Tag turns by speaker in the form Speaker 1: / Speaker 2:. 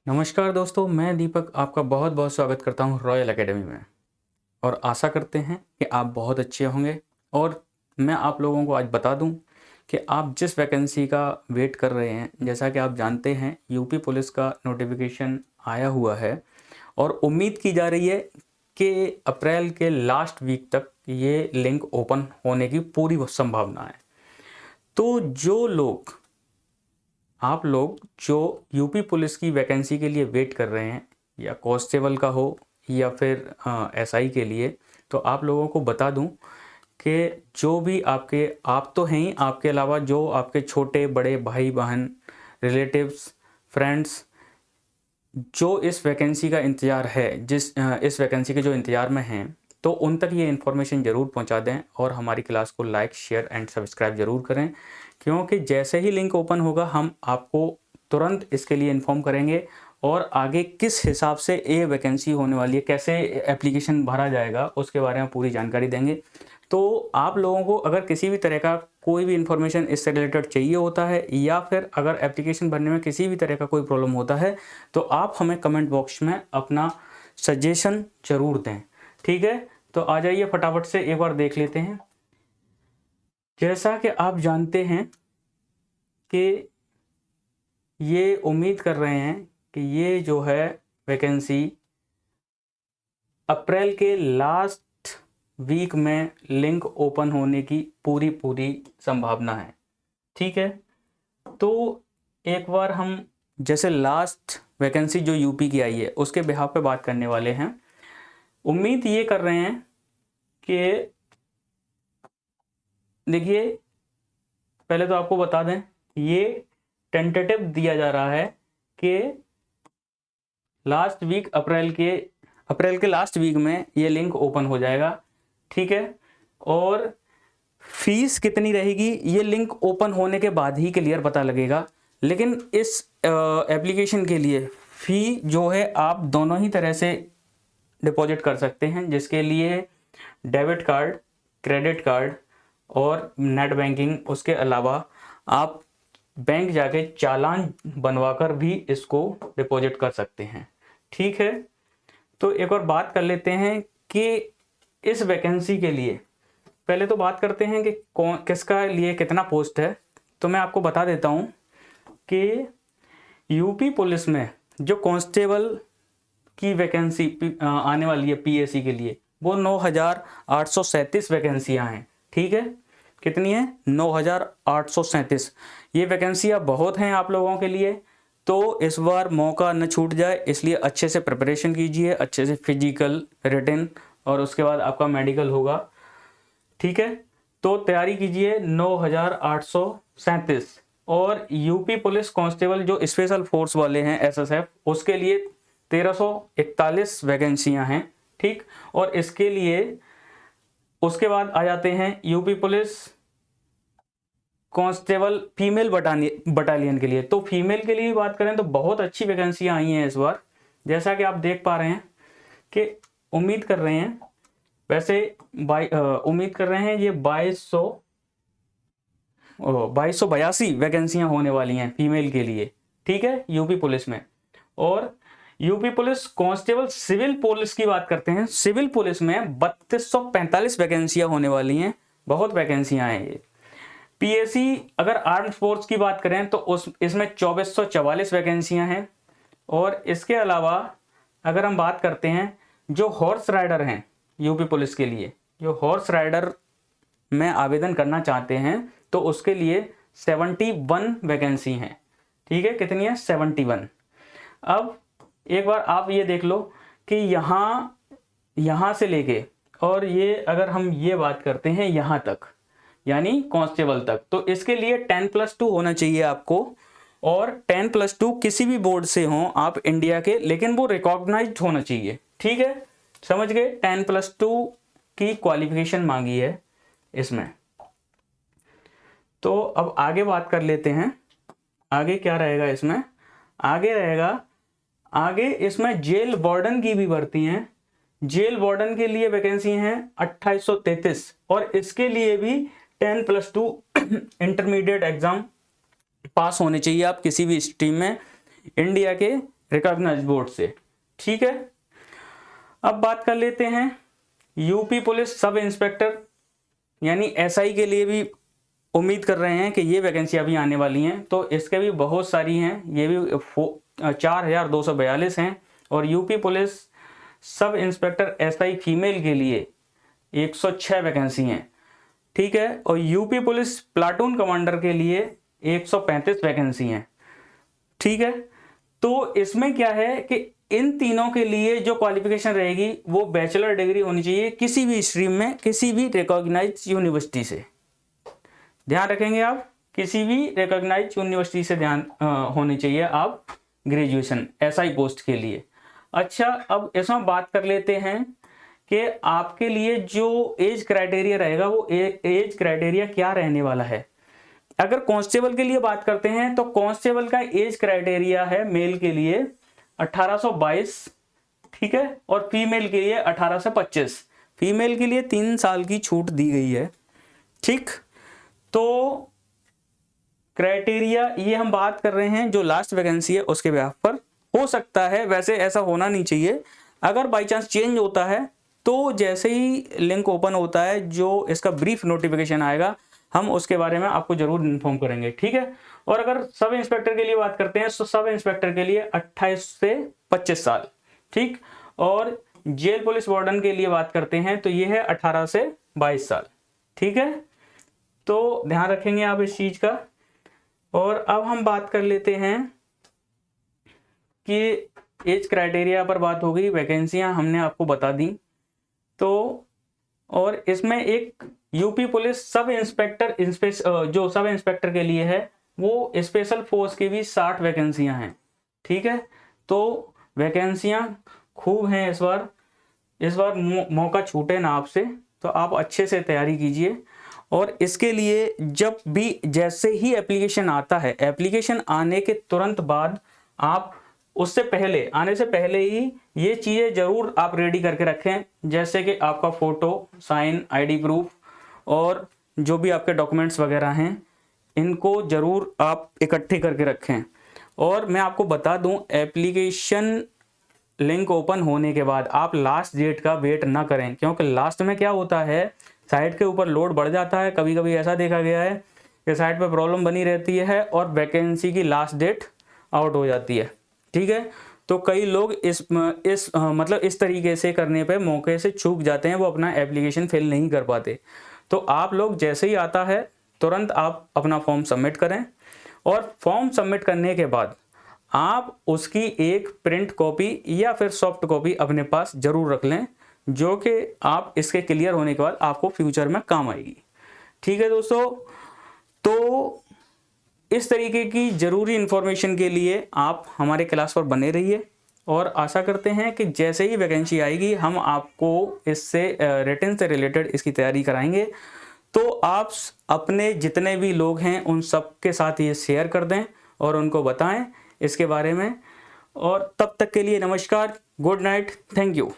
Speaker 1: नमस्कार दोस्तों, मैं दीपक आपका बहुत बहुत स्वागत करता हूं रॉयल एकेडमी में। और आशा करते हैं कि आप बहुत अच्छे होंगे। और मैं आप लोगों को आज बता दूं कि आप जिस वैकेंसी का वेट कर रहे हैं, जैसा कि आप जानते हैं यूपी पुलिस का नोटिफिकेशन आया हुआ है और उम्मीद की जा रही है कि अप्रैल के लास्ट वीक तक ये लिंक ओपन होने की पूरी संभावना है। तो आप लोग जो यूपी पुलिस की वैकेंसी के लिए वेट कर रहे हैं, या कांस्टेबल का हो या फिर एसआई के लिए, तो आप लोगों को बता दूं कि जो भी आप तो हैं ही, आपके अलावा जो आपके छोटे बड़े भाई बहन, रिलेटिव्स, फ्रेंड्स जो इस वैकेंसी का इंतज़ार है, इस वैकेंसी के जो इंतज़ार में हैं, तो उन तक ये इन्फॉर्मेशन ज़रूर पहुंचा दें और हमारी क्लास को लाइक, शेयर एंड सब्सक्राइब ज़रूर करें। क्योंकि जैसे ही लिंक ओपन होगा हम आपको तुरंत इसके लिए इन्फॉर्म करेंगे और आगे किस हिसाब से ये वैकेंसी होने वाली है, कैसे एप्लीकेशन भरा जाएगा, उसके बारे में पूरी जानकारी देंगे। तो आप लोगों को अगर किसी भी तरह का कोई भी इन्फॉर्मेशन इससे रिलेटेड चाहिए होता है, या फिर अगर एप्लीकेशन भरने में किसी भी तरह का कोई प्रॉब्लम होता है, तो आप हमें कमेंट बॉक्स में अपना सजेशन ज़रूर दें। ठीक है, तो आ जाइए फटाफट से एक बार देख लेते हैं। जैसा कि आप जानते हैं कि ये उम्मीद कर रहे हैं कि ये जो है वैकेंसी अप्रैल के लास्ट वीक में लिंक ओपन होने की पूरी संभावना है। ठीक है, तो एक बार हम जैसे लास्ट वैकेंसी जो यूपी की आई है उसके बिहाफ पे बात करने वाले हैं। उम्मीद ये कर रहे हैं कि देखिए, पहले तो आपको बता दें ये टेंटेटिव दिया जा रहा है कि लास्ट वीक अप्रैल के लास्ट वीक में ये लिंक ओपन हो जाएगा। ठीक है, और फीस कितनी रहेगी ये लिंक ओपन होने के बाद ही क्लियर पता लगेगा। लेकिन इस एप्लीकेशन के लिए फ़ी जो है आप दोनों ही तरह से डिपॉजिट कर सकते हैं, जिसके लिए डेबिट कार्ड, क्रेडिट कार्ड और नेट बैंकिंग, उसके अलावा आप बैंक जाके चालान बनवाकर भी इसको डिपॉजिट कर सकते हैं। ठीक है, तो एक और बात कर लेते हैं कि इस वैकेंसी के लिए पहले तो बात करते हैं कि किसका लिए कितना पोस्ट है। तो मैं आपको बता देता हूं कि यूपी पुलिस में जो कांस्टेबल की वैकेंसी आने वाली है पीएसी के लिए, वो 9,837 वैकेंसियां हैं। ठीक है, कितनी है? 9,837। ये वैकेंसियां बहुत हैं आप लोगों के लिए, तो इस बार मौका न छूट जाए, इसलिए अच्छे से प्रिपरेशन कीजिए, अच्छे से फिजिकल, रिटन और उसके बाद आपका मेडिकल होगा। ठीक है, तो तैयारी कीजिए 9,837। और यूपी पुलिस कांस्टेबल जो स्पेशल फोर्स वाले हैं एसएसएफ, उसके लिए 1,341 वैकेंसियां हैं। ठीक, और इसके लिए उसके बाद आ जाते हैं UP police constable female battalion के लिए। तो फीमेल के लिए बात करें तो बहुत अच्छी वैकेंसियां आई हैं इस बार, जैसा कि आप देख पा रहे हैं कि उम्मीद कर रहे हैं, वैसे उम्मीद कर रहे हैं ये 2282 वैकेंसियां होने वाली हैं फीमेल के लिए। ठीक है, यूपी पुलिस में। और UP police constable civil police की बात करते हैं, सिविल पुलिस में 3245 वैकेंसियां होने वाली हैं, बहुत वैकेंसियां हैं ये। पीएसी अगर आर्म्ड फोर्स की बात करें तो इसमें 2444 वैकेंसियां हैं। और इसके अलावा अगर हम बात करते हैं जो हॉर्स राइडर हैं यूपी पुलिस के लिए, जो हॉर्स राइडर में आवेदन करना चाहते हैं, तो उसके लिए 71 वैकेंसी हैं। ठीक है, कितनी है? 71। अब एक बार आप ये देख लो कि यहाँ से लेके और ये अगर हम ये बात करते हैं यहाँ तक, यानी कांस्टेबल तक, तो इसके लिए 10+2 होना चाहिए आपको। और 10+2 किसी भी बोर्ड से हो आप इंडिया के, लेकिन वो रिकॉग्नाइज्ड होना चाहिए। ठीक है, समझ गए? 10+2 की क्वालिफिकेशन मांगी है इसमें। तो अब आगे बात कर लेते हैं, आगे क्या रहेगा इसमें? आगे इसमें जेल वार्डन की भी भर्ती हैं। जेल वार्डन के लिए वैकेंसी हैं 2833, और इसके लिए भी 10+2 इंटरमीडिएट एग्जाम पास होने चाहिए आप किसी भी स्ट्रीम में इंडिया के रिकॉग्नाइज्ड बोर्ड से। ठीक है, अब बात कर लेते हैं यूपी पुलिस सब इंस्पेक्टर यानी एसआई के लिए भी उम्मीद कर रहे हैं कि ये वैकेंसी अभी आने वाली हैं, तो इसके भी बहुत सारी हैं, ये भी 4242 हैं। और UP police sub inspector SI female के लिए 106 वैकेंसी हैं। ठीक है, और यूपी पुलिस प्लाटून कमांडर के लिए 135 वैकेंसी हैं। ठीक है, तो इसमें क्या है कि इन तीनों के लिए जो क्वालिफिकेशन रहेगी वो बैचलर डिग्री होनी चाहिए किसी भी स्ट्रीम में, किसी भी रिकॉग्नाइज यूनिवर्सिटी से। ध्यान रखेंगे आप, किसी भी रिकॉग्नाइज यूनिवर्सिटी से ध्यान होनी चाहिए आप ग्रेजुएशन एसआई पोस्ट के लिए। अच्छा, अब इसमें बात कर लेते हैं कि आपके लिए जो एज क्राइटेरिया रहेगा वो एज क्राइटेरिया क्या रहने वाला है। अगर कांस्टेबल के लिए बात करते हैं तो कांस्टेबल का एज क्राइटेरिया है मेल के लिए 1822, ठीक है, और फीमेल के लिए 18 से 25। फीमेल के लिए 3 साल की छूट दी गई है। ठीक, तो क्राइटेरिया ये हम बात कर रहे हैं जो लास्ट वैकेंसी है उसके बेस पर हो सकता है, वैसे ऐसा होना नहीं चाहिए। अगर बाई चांस चेंज होता है तो जैसे ही लिंक ओपन होता है, जो इसका ब्रीफ नोटिफिकेशन आएगा, हम उसके बारे में आपको जरूर इन्फॉर्म करेंगे। ठीक है, और अगर सब इंस्पेक्टर के लिए बात करते हैं तो सब इंस्पेक्टर के लिए 28 से 25 साल। ठीक, और जेल पुलिस वार्डन के लिए बात करते हैं तो ये है 18 से 22 साल। ठीक है, तो ध्यान रखेंगे आप इस चीज का। और अब हम बात कर लेते हैं कि एज क्राइटेरिया पर बात हो गई, वैकेंसियां हमने आपको बता दी। तो और इसमें एक यूपी पुलिस सब इंस्पेक्टर जो सब इंस्पेक्टर के लिए है वो स्पेशल फोर्स की भी 60 वैकेंसियां हैं। ठीक है, तो वैकेंसियां खूब हैं इस बार मौका छूटे ना आपसे, तो आप अच्छे से तैयारी कीजिए। और इसके लिए जब भी जैसे ही एप्लीकेशन आता है, एप्लीकेशन आने के तुरंत बाद आप उससे पहले आने से पहले ही ये चीज़ें ज़रूर आप रेडी करके रखें, जैसे कि आपका फ़ोटो, साइन, आईडी प्रूफ और जो भी आपके डॉक्यूमेंट्स वगैरह हैं, इनको ज़रूर आप इकट्ठे करके रखें। और मैं आपको बता दूं, एप्लीकेशन लिंक ओपन होने के बाद आप लास्ट डेट का वेट ना करें, क्योंकि लास्ट में क्या होता है, साइट के ऊपर लोड बढ़ जाता है। कभी कभी ऐसा देखा गया है कि साइट पर प्रॉब्लम बनी रहती है और वैकेंसी की लास्ट डेट आउट हो जाती है। ठीक है, तो कई लोग इस तरीके से करने पे मौके से चूक जाते हैं, वो अपना एप्लीकेशन फिल नहीं कर पाते। तो आप लोग जैसे ही आता है तुरंत आप अपना फॉर्म सबमिट करें, और फॉर्म सबमिट करने के बाद आप उसकी एक प्रिंट कॉपी या फिर सॉफ्ट कॉपी अपने पास जरूर रख लें, जो कि आप इसके क्लियर होने के बाद आपको फ्यूचर में काम आएगी। ठीक है दोस्तों, तो इस तरीके की ज़रूरी इन्फॉर्मेशन के लिए आप हमारे क्लास पर बने रहिए, और आशा करते हैं कि जैसे ही वैकेंसी आएगी हम आपको इससे रिटन से रिलेटेड इसकी तैयारी कराएंगे। तो आप अपने जितने भी लोग हैं उन सब के साथ ये शेयर कर दें और उनको बताएं इसके बारे में। और तब तक के लिए नमस्कार, गुड नाइट, थैंक यू।